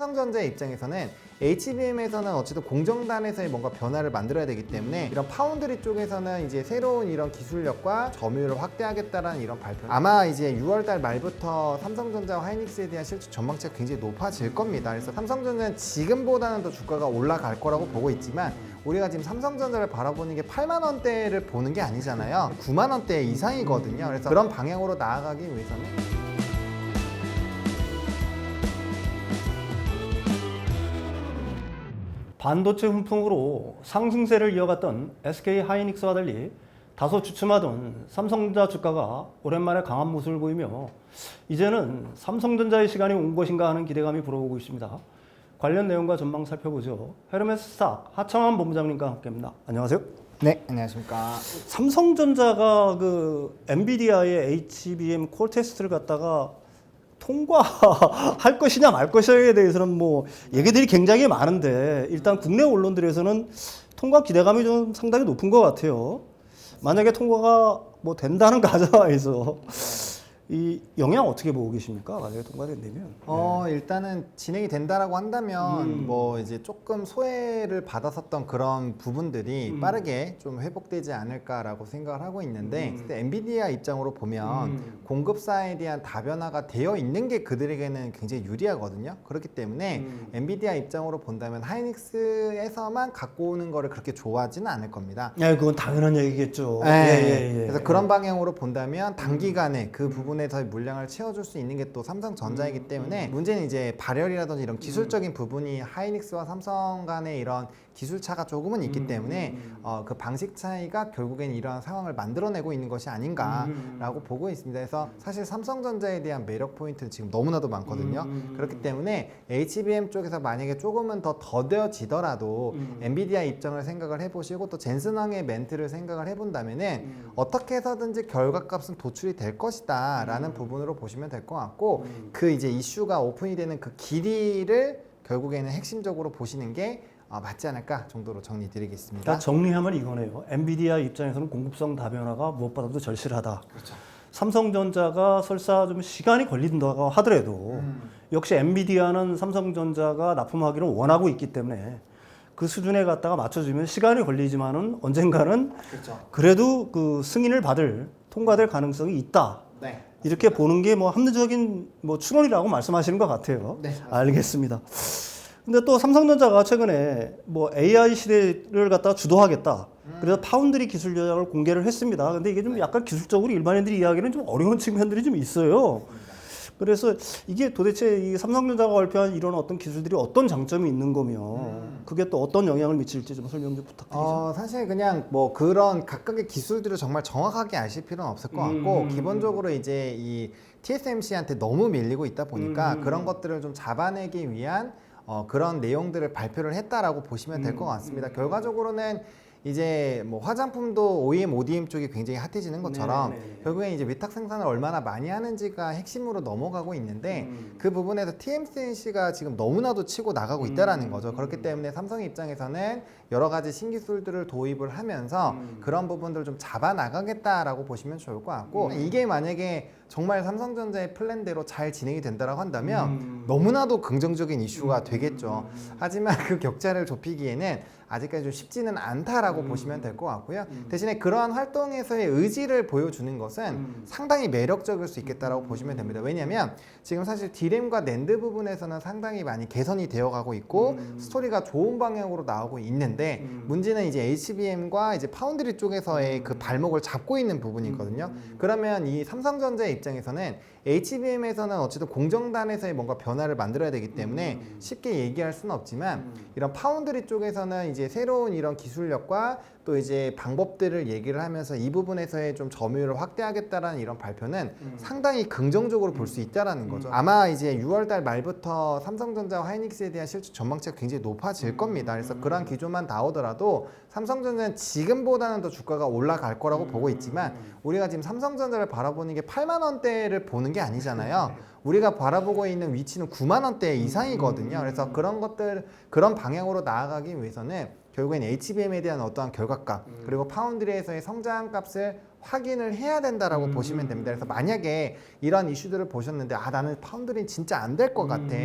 삼성전자의 입장에서는 HBM에서는 어쨌든 공정단에서의 뭔가 변화를 만들어야 되기 때문에 이런 파운드리 쪽에서는 이제 새로운 이런 기술력과 점유율을 확대하겠다라는 이런 발표. 아마 이제 6월달 말부터 삼성전자와 하이닉스에 대한 실적 전망치가 굉장히 높아질 겁니다. 그래서 삼성전자는 지금보다는 더 주가가 올라갈 거라고 보고 있지만 우리가 지금 삼성전자를 바라보는 게 8만 원대를 보는 게 아니잖아요. 9만 원대 이상이거든요. 그래서 그런 방향으로 나아가기 위해서는 반도체 훈풍으로 상승세를 이어갔던 SK 하이닉스와 달리 다소 주춤하던 삼성전자 주가가 오랜만에 강한 모습을 보이며 이제는 삼성전자의 시간이 온 것인가 하는 기대감이 불어오고 있습니다. 관련 내용과 전망 살펴보죠. 헤르메스 스탁 하창환 본부장님과 함께합니다. 안녕하세요. 네, 안녕하십니까. 삼성전자가 그 엔비디아의 HBM 콜 테스트를 갖다가 통과할 것이냐 말 것이냐에 대해서는 뭐 얘기들이 굉장히 많은데 일단 국내 언론들에서는 통과 기대감이 좀 상당히 높은 것 같아요. 만약에 통과가 뭐 된다는 가정하에서 이 영향 어떻게 보고 계십니까? 만약에 통과된다면? 일단은 진행이 된다라고 한다면 뭐 이제 조금 소외를 받았었던 그런 부분들이 빠르게 좀 회복되지 않을까라고 생각을 하고 있는데 엔비디아 입장으로 보면 공급사에 대한 다변화가 되어 있는 게 그들에게는 굉장히 유리하거든요. 그렇기 때문에 엔비디아 입장으로 본다면 하이닉스에서만 갖고 오는 거를 그렇게 좋아하지는 않을 겁니다. 네, 그건 당연한 얘기겠죠. 네. 그래서 그런 방향으로 본다면 단기간에 그 부분에서의 물량을 채워줄 수 있는 게 또 삼성전자이기 때문에 문제는 이제 발열이라든지 이런 기술적인 부분이 하이닉스와 삼성 간의 이런 기술 차가 조금은 있기 때문에 그 방식 차이가 결국엔 이러한 상황을 만들어내고 있는 것이 아닌가라고 보고 있습니다. 그래서 사실 삼성전자에 대한 매력 포인트는 지금 너무나도 많거든요. 그렇기 때문에 HBM 쪽에서 만약에 조금은 더 더뎌지더라도 엔비디아 입장을 생각을 해보시고 또 젠슨왕의 멘트를 생각을 해본다면은 어떻게 해서든지 결과값은 도출이 될 것이다 라는 부분으로 보시면 될 것 같고 그 이제 이슈가 오픈이 되는 그 길이를 결국에는 핵심적으로 보시는 게 맞지 않을까 정도로 정리 드리겠습니다. 그러니까 정리하면 이거네요. 엔비디아 입장에서는 공급성 다변화가 무엇보다도 절실하다. 그렇죠. 삼성전자가 설사 좀 시간이 걸린다고 하더라도 역시 엔비디아는 삼성전자가 납품하기를 원하고 있기 때문에 그 수준에 갖다가 맞춰주면 시간이 걸리지만은 언젠가는 그렇죠. 그래도 그 승인을 통과될 가능성이 있다. 네. 이렇게 보는 게 뭐 합리적인 뭐 추론이라고 말씀하시는 것 같아요. 네. 알겠습니다. 근데 또 삼성전자가 최근에 뭐 AI 시대를 갖다가 주도하겠다. 그래서 파운드리 기술 전략을 공개를 했습니다. 근데 이게 좀 약간 기술적으로 일반인들이 이해하기는 좀 어려운 측면들이 좀 있어요. 그래서 이게 도대체 이 삼성전자가 발표한 이런 어떤 기술들이 어떤 장점이 있는 거며 그게 또 어떤 영향을 미칠지 좀 설명 좀 부탁드리죠. 사실 그냥 뭐 그런 각각의 기술들을 정말 정확하게 아실 필요는 없을 것 같고 기본적으로 이제 이 TSMC한테 너무 밀리고 있다 보니까 그런 것들을 좀 잡아내기 위한 그런 내용들을 발표를 했다라고 보시면 될 것 같습니다. 결과적으로는 이제 뭐 화장품도 OEM, ODM 쪽이 굉장히 핫해지는 것처럼 결국엔 이제 위탁 생산을 얼마나 많이 하는지가 핵심으로 넘어가고 있는데 그 부분에서 TSMC가 지금 너무나도 치고 나가고 있다라는 거죠. 그렇기 때문에 삼성 입장에서는 여러 가지 신기술들을 도입을 하면서 그런 부분들을 좀 잡아 나가겠다라고 보시면 좋을 것 같고 이게 만약에 정말 삼성전자의 플랜대로 잘 진행이 된다라고 한다면 너무나도 긍정적인 이슈가 되겠죠. 하지만 그 격차를 좁히기에는 아직까지 좀 쉽지는 않다라고 보시면 될 것 같고요. 대신에 그러한 활동에서의 의지를 보여주는 것은 상당히 매력적일 수 있겠다라고 보시면 됩니다. 왜냐하면 지금 사실 D램과 낸드 부분에서는 상당히 많이 개선이 되어가고 있고 스토리가 좋은 방향으로 나오고 있는데 문제는 이제 HBM과 이제 파운드리 쪽에서의 그 발목을 잡고 있는 부분이거든요. 그러면 이 삼성전자의 입장에서는 HBM에서는 어쨌든 공정단에서의 뭔가 변화를 만들어야 되기 때문에 쉽게 얘기할 수는 없지만 이런 파운드리 쪽에서는 이제 새로운 이런 기술력과 또 이제 방법들을 얘기를 하면서 이 부분에서의 좀 점유율을 확대하겠다라는 이런 발표는 상당히 긍정적으로 볼 수 있다라는 거죠. 아마 이제 6월달 말부터 삼성전자와 하이닉스에 대한 실적 전망치가 굉장히 높아질 겁니다. 그래서 그런 기조만 나오더라도 삼성전자는 지금보다는 더 주가가 올라갈 거라고 보고 있지만 우리가 지금 삼성전자를 바라보는 게 8만 원대를 보는 게 아니잖아요. 우리가 바라보고 있는 위치는 9만 원대 이상이거든요. 그래서 그런 방향으로 나아가기 위해서는 결국엔 HBM에 대한 어떠한 결과값 그리고 파운드리에서의 성장값을 확인을 해야 된다라고 보시면 됩니다. 그래서 만약에 이런 이슈들을 보셨는데 나는 파운드리 진짜 안 될 것 같아.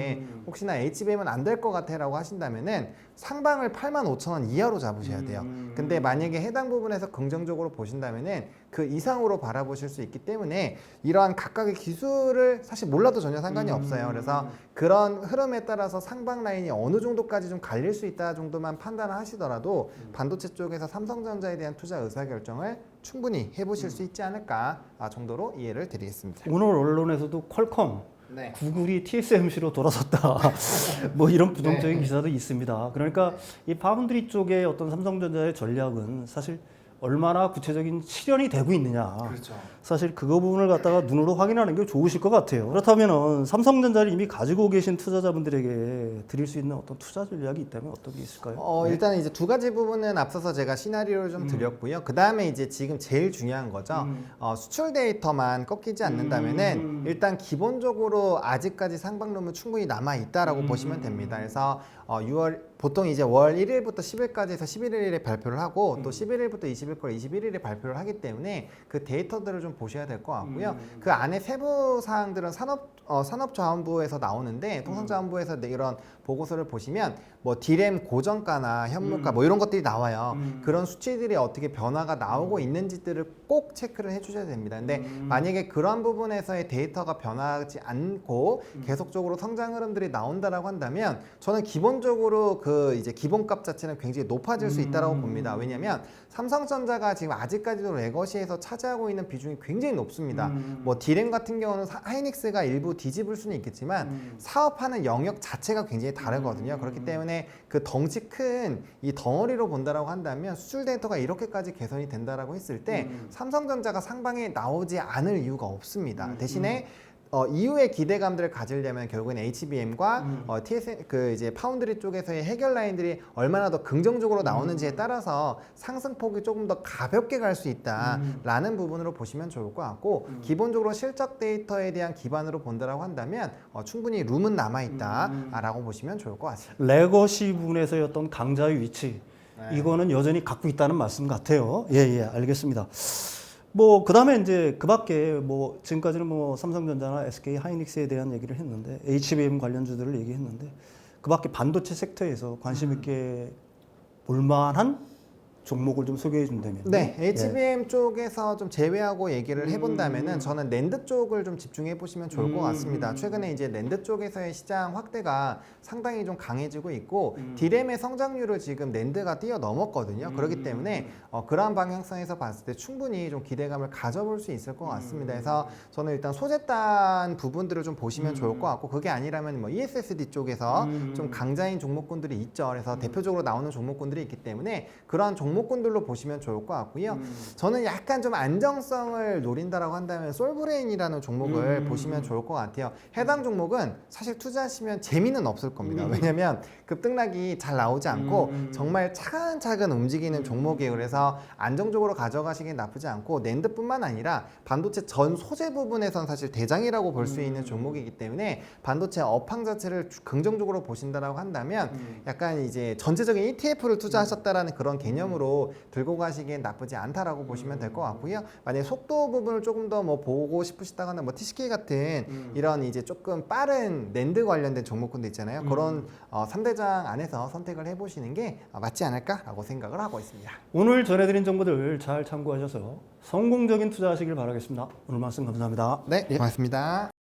혹시나 HBM은 안 될 것 같아라고 하신다면은 상방을 85,000원 이하로 잡으셔야 돼요. 근데 만약에 해당 부분에서 긍정적으로 보신다면은 그 이상으로 바라보실 수 있기 때문에 이러한 각각의 기술을 사실 몰라도 전혀 상관이 없어요. 그래서 그런 흐름에 따라서 상방 라인이 어느 정도까지 좀 갈릴 수 있다 정도만 판단을 하시더라도 반도체 쪽에서 삼성전자에 대한 투자 의사결정을 충분히 해보실 수 있지 않을까 정도로 이해를 드리겠습니다. 오늘 언론에서도 퀄컴 네. 구글이 TSMC로 돌아섰다. 뭐 이런 부정적인 네. 기사도 있습니다. 그러니까 이 파운드리 쪽의 어떤 삼성전자의 전략은 사실 얼마나 구체적인 실현이 되고 있느냐. 그렇죠. 사실 그거 부분을 갖다가 눈으로 확인하는 게 좋으실 것 같아요. 그렇다면은 삼성전자를 이미 가지고 계신 투자자분들에게 드릴 수 있는 어떤 투자 전략이 있다면 어떤 게 있을까요? 일단 이제 두 가지 부분은 앞서서 제가 시나리오를 좀 드렸고요. 그 다음에 이제 지금 제일 중요한 거죠. 수출 데이터만 꺾이지 않는다면은 일단 기본적으로 아직까지 상방론은 충분히 남아 있다라고 보시면 됩니다. 그래서 6월 보통 이제 월 1일부터 10일까지 해서 11일에 발표를 하고 또 11일부터 20일 걸 21일에 발표를 하기 때문에 그 데이터들을 좀 보셔야 될 것 같고요. 그 안에 세부 사항들은 산업자원부에서 나오는데 통상자원부에서 이런 보고서를 보시면 뭐 디램 고정가나 현물가 뭐 이런 것들이 나와요. 그런 수치들이 어떻게 변화가 나오고 있는지들을 꼭 체크를 해주셔야 됩니다. 근데 만약에 그런 부분에서의 데이터가 변하지 않고 계속적으로 성장 흐름들이 나온다라고 한다면 저는 기본적으로 그 이제 기본값 자체는 굉장히 높아질 수 있다라고 봅니다. 왜냐하면 삼성전자가 지금 아직까지도 레거시에서 차지하고 있는 비중이 굉장히 높습니다. 뭐 디램 같은 경우는 하이닉스가 일부 뒤집을 수는 있겠지만 사업하는 영역 자체가 굉장히 다르거든요. 그렇기 때문에 그 덩치 큰 이 덩어리로 본다라고 한다면 수출 데이터가 이렇게까지 개선이 된다라고 했을 때 삼성전자가 상방에 나오지 않을 이유가 없습니다. 대신에 이후의 기대감들을 가지려면 결국엔 HBM과 TSM 그 이제 파운드리 쪽에서의 해결 라인들이 얼마나 더 긍정적으로 나오는지에 따라서 상승폭이 조금 더 가볍게 갈 수 있다라는 부분으로 보시면 좋을 것 같고 기본적으로 실적 데이터에 대한 기반으로 본다라고 한다면 충분히 룸은 남아 있다라고 보시면 좋을 것 같습니다. 레거시 부분에서의 어떤 강자의 위치 이거는 여전히 갖고 있다는 말씀 같아요. 예, 알겠습니다. 뭐 그다음에 이제 그밖에 뭐 지금까지는 뭐 삼성전자나 SK 하이닉스에 대한 얘기를 했는데 HBM 관련주들을 얘기했는데 그밖에 반도체 섹터에서 관심 있게 볼만한 종목을 좀 소개해 준다면. 네, HBM 쪽에서 좀 제외하고 얘기를 해본다면은 저는 낸드 쪽을 좀 집중해 보시면 좋을 것 같습니다. 최근에 이제 낸드 쪽에서의 시장 확대가 상당히 좀 강해지고 있고 디램의 성장률을 지금 낸드가 뛰어넘었거든요. 그렇기 때문에 그러한 방향성에서 봤을 때 충분히 좀 기대감을 가져볼 수 있을 것 같습니다. 그래서 저는 일단 소재단 부분들을 좀 보시면 좋을 것 같고 그게 아니라면 뭐 ESSD 쪽에서 좀 강자인 종목군들이 있죠. 그래서 대표적으로 나오는 종목군들이 있기 때문에 그러한 종목군들로 보시면 좋을 것 같고요. 저는 약간 좀 안정성을 노린다라고 한다면 솔브레인이라는 종목을 보시면 좋을 것 같아요. 해당 종목은 사실 투자하시면 재미는 없을 겁니다. 왜냐하면 급등락이 잘 나오지 않고 정말 차근차근 움직이는 종목이에요. 그래서 안정적으로 가져가시긴 나쁘지 않고 낸드뿐만 아니라 반도체 전 소재 부분에선 사실 대장이라고 볼 수 있는 종목이기 때문에 반도체 업황 자체를 긍정적으로 보신다라고 한다면 약간 이제 전체적인 ETF를 투자하셨다라는 그런 개념으로 들고 가시기엔 나쁘지 않다라고 보시면 될 것 같고요. 만약에 속도 부분을 조금 더 뭐 보고 싶으시다거나 뭐 TCK 같은 이런 이제 조금 빠른 낸드 관련된 종목군도 있잖아요. 그런 3대장 안에서 선택을 해보시는 게 맞지 않을까라고 생각을 하고 있습니다. 오늘 전해드린 정보들 잘 참고하셔서 성공적인 투자하시길 바라겠습니다. 오늘 말씀 감사합니다. 네, 고맙습니다.